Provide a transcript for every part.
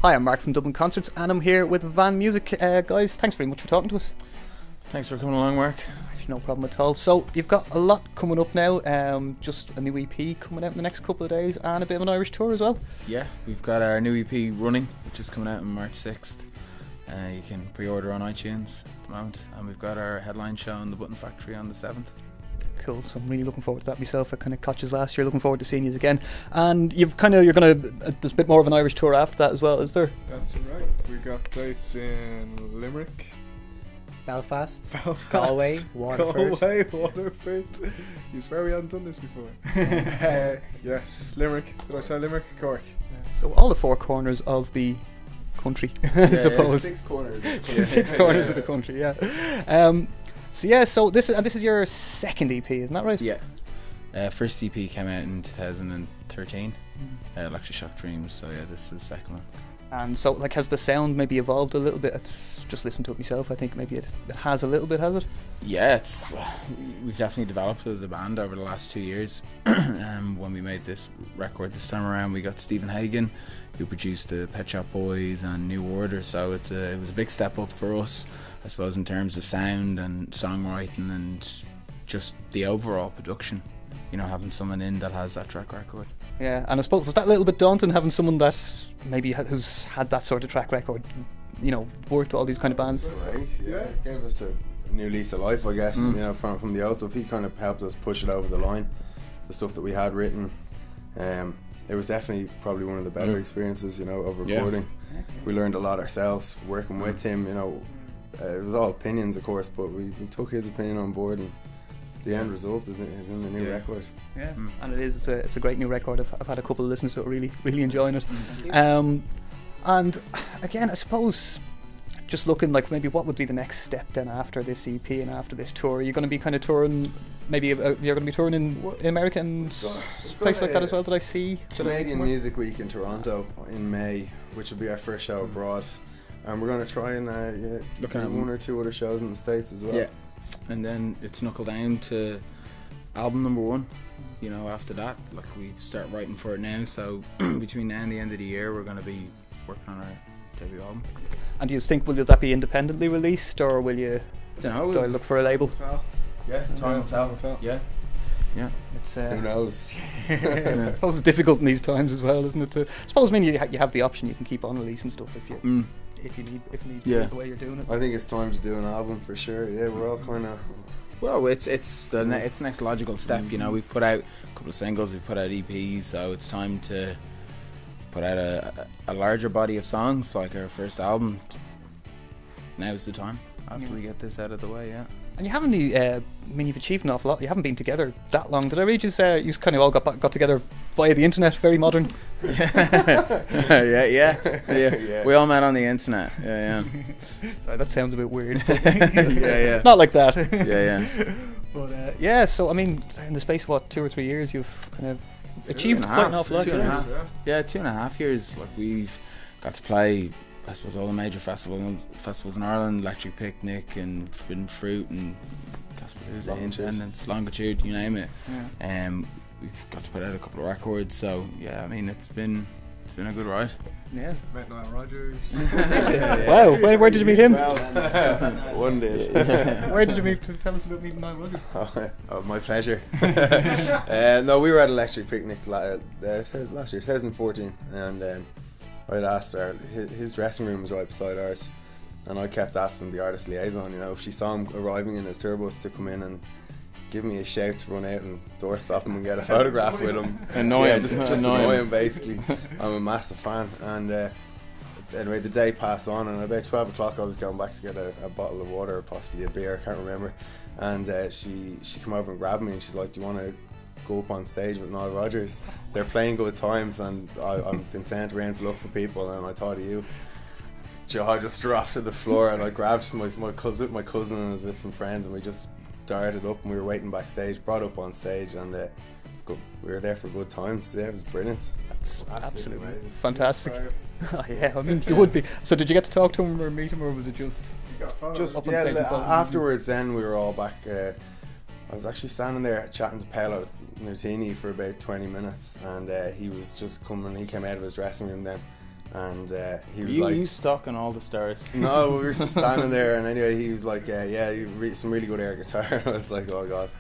Hi, I'm Mark from DublinConcerts, and I'm here with Vann Music. Guys, thanks very much for talking to us. Thanks for coming along, Mark. No problem at all. So, you've got a lot coming up now, just a new EP coming out in the next couple of days, and a bit of an Irish tour as well. Yeah, we've got our new EP running, which is coming out on March 6th. You can pre-order on iTunes at the moment, and we've got our headline show in the Button Factory on the 7th. Cool, so I'm really looking forward to that myself. I kind of caught you last year, looking forward to seeing you again. And you're gonna, there's a bit more of an Irish tour after that as well, is there? That's right. We got dates in Limerick, Belfast, Galway, Waterford. You swear we hadn't done this before. Yes, Limerick. Did I say Limerick? Cork. So all the four corners of the country, I suppose. 6 corners. 6 corners of the country, yeah. So this is your second EP, isn't that right? Yeah. First EP came out in 2013, Electric Shock Dreams, so yeah, this is the second one. And so, like, has the sound maybe evolved a little bit? I've just listened to it myself. I think maybe it has a little bit, has it? Yeah, we've definitely developed as a band over the last 2 years. When we made this record this time around, we got Stephen Hagan, who produced the Pet Shop Boys and New Order, so it was a big step up for us, I suppose, in terms of sound and songwriting and just the overall production. You know, having someone in that has that track record. Yeah, and I suppose, was that a little bit daunting, having someone that maybe who's had that sort of track record, you know, worked with all these kind of bands? Right, yeah. It gave us a new lease of life, I guess, you know, from the old stuff. He kind of helped us push it over the line, the stuff that we had written. It was definitely probably one of the better experiences, you know, of recording. Yeah. We learned a lot ourselves working with him, you know. It was all opinions, of course, but we took his opinion on board, and the end result is in the new record. Yeah, and it's a great new record. I've had a couple of listens to it, really enjoying it. And again, I suppose, just looking like maybe what would be the next step then after this EP and after this tour? Are you going to be kind of touring? Maybe you're going to be touring in America and places like that as well. Did I see Canadian Music Week in Toronto in May, which will be our first show abroad, and we're going to try and look at 1 or 2 other shows in the States as well. Yeah, and then it's knuckle down to album number 1. You know, after that, like, we start writing for it now. So between now and the end of the year, we're going to be working on our debut album. And do you think will that be independently released, or will you? Do I look for a label? Yeah, time will tell. Yeah. It's who knows? I suppose it's difficult in these times as well, isn't it? I suppose, I mean, you have the option, you can keep on releasing stuff if you need is the way you're doing it. I think it's time to do an album for sure. Yeah, we're all kind of. Well, it's the next logical step. You know, we've put out a couple of singles, we've put out EPs, so it's time to put out a larger body of songs, like our first album. Now's the time, after we get this out of the way, yeah. And you haven't, you've achieved an awful lot. You haven't been together that long. Did I read you kind of all got together via the internet, very modern? Yeah. We all met on the internet. Yeah. Sorry, that sounds a bit weird. Yeah. Not like that. Yeah. But so I mean, in the space of what, 2 or 3 years, you've kind of achieved quite an awful lot. 2.5 years. Like, we've got to play, I suppose, all the major festivals in Ireland, Electric Picnic and Forbidden Fruit and Casper Independence, Longitude, you name it. Yeah. We've got to put out a couple of records, so yeah, I mean, it's been a good ride. Yeah. Met Nile Rodgers. Wow, where did you meet him? One did. Where did you meet? Tell us about meeting Nile Rodgers. Oh, my pleasure. No, we were at Electric Picnic last year, 2014, and I'd asked her, his dressing room was right beside ours, and I kept asking the artist liaison, you know, if she saw him arriving in his turbos, to come in and give me a shout to run out and doorstop him and get a photograph with him. Just annoy him, basically. I'm a massive fan. And anyway, the day passed on, and about 12 o'clock I was going back to get a bottle of water, or possibly a beer, I can't remember, and she came over and grabbed me, and she's like, do you want to go up on stage with Nile Rodgers? They're playing Good Times, and I've been sent around to look for people, and I thought of you. Jaw just dropped to the floor, and I grabbed my cousin and I was with some friends, and we just darted up, and we were waiting backstage, brought up on stage, and we were there for good times. Yeah, it was brilliant. That's absolutely fantastic. Yeah, I mean, you would be. So did you get to talk to him or meet him, or was it just up on stage? Afterwards, then we were all back. I was actually standing there chatting to Paolo Nutini for about 20 minutes, and he was just coming. He came out of his dressing room then, And he was You, like, you stuck on all the stars. no, we were just standing there, and anyway, he was like, yeah, you some really good air guitar. I was like, oh god,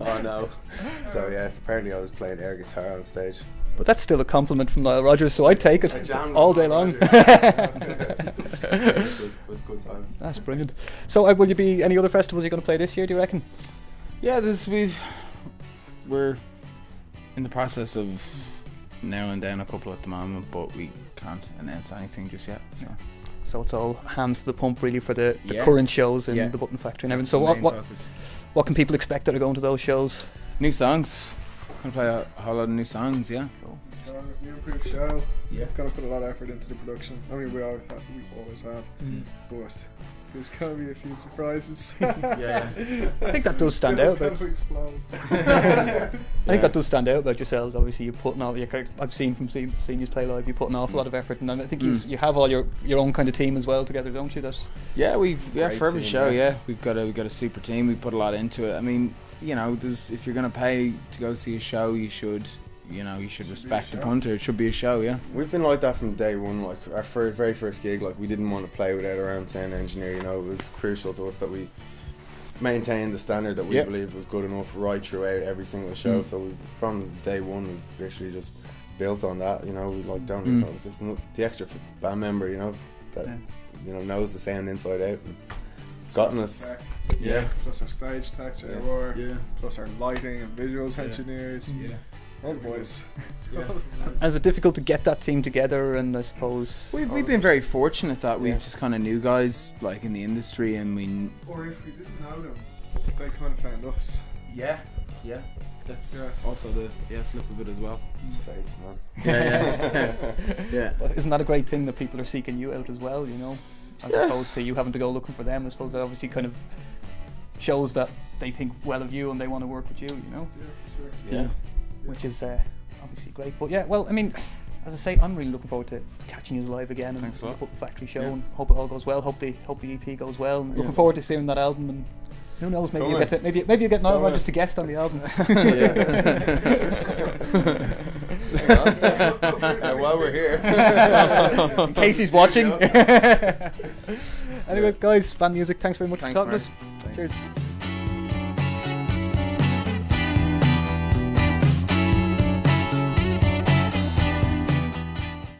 oh no. So yeah, apparently I was playing air guitar on stage. But that's still a compliment from Nile Rodgers, so I'd take I it jammed all with day Nile long. Rodgers. Good times. That's brilliant. So will you be any other festivals you're going to play this year, do you reckon? Yeah, we're in the process of narrowing down a couple at the moment, but we can't announce anything just yet. So it's all hands to the pump really for the Yeah. current shows in Yeah. the Button Factory and everything. That's So the main what focus. can people expect that are going to those shows? New songs. Gonna play a whole lot of new songs, yeah. Songs, new improved show. Yeah. Gonna put a lot of effort into the production. I mean, we always have, but there's gonna be a few surprises. Yeah. I think that does stand out. It's gonna explode. I think that does stand out about yourselves. Obviously, you're putting all. I've seen from seeing you play live. You put an awful lot of effort, and I think you have all your own kind of team as well together, don't you? That's Yeah, Great for every team, show, yeah. we've got a super team. We put a lot into it. I mean, if you're gonna pay to go see a show, you should respect the punter. It should be a show, yeah. We've been like that from day one. Like our very first gig, like we didn't want to play without our own sound engineer. It was crucial to us that we maintained the standard that we believed was good enough right throughout every single show. So from day one, we literally just built on that. We like don't it's just the extra band member, that knows the sound inside out. And it's gotten us. Yeah. Plus our stage tech, plus our lighting and visuals engineers. Yeah. And boys. And is it difficult to get that team together? And I suppose We've been very fortunate that we just kind of knew guys like in the industry, and we. Or if we didn't know them, they kind of found us. Yeah. That's also the flip of it as well. It's faith, man. Yeah. But isn't that a great thing that people are seeking you out as well? As opposed to you having to go looking for them. I suppose that obviously kind of shows that they think well of you and they want to work with you. Yeah, for sure. Yeah. Which is obviously great. But yeah, well, I mean, as I say, I'm really looking forward to catching you live again and Thanks a the lot. Button Factory show, Yeah. and hope it all goes well. Hope the EP goes well. And looking forward to seeing that album, and who knows, maybe you get maybe you get Nile Rodgers to guest on the album. While we're here, In case he's watching. Anyways, guys, Vann Music, thanks very much Thanks, for talking to us. Marian. Cheers.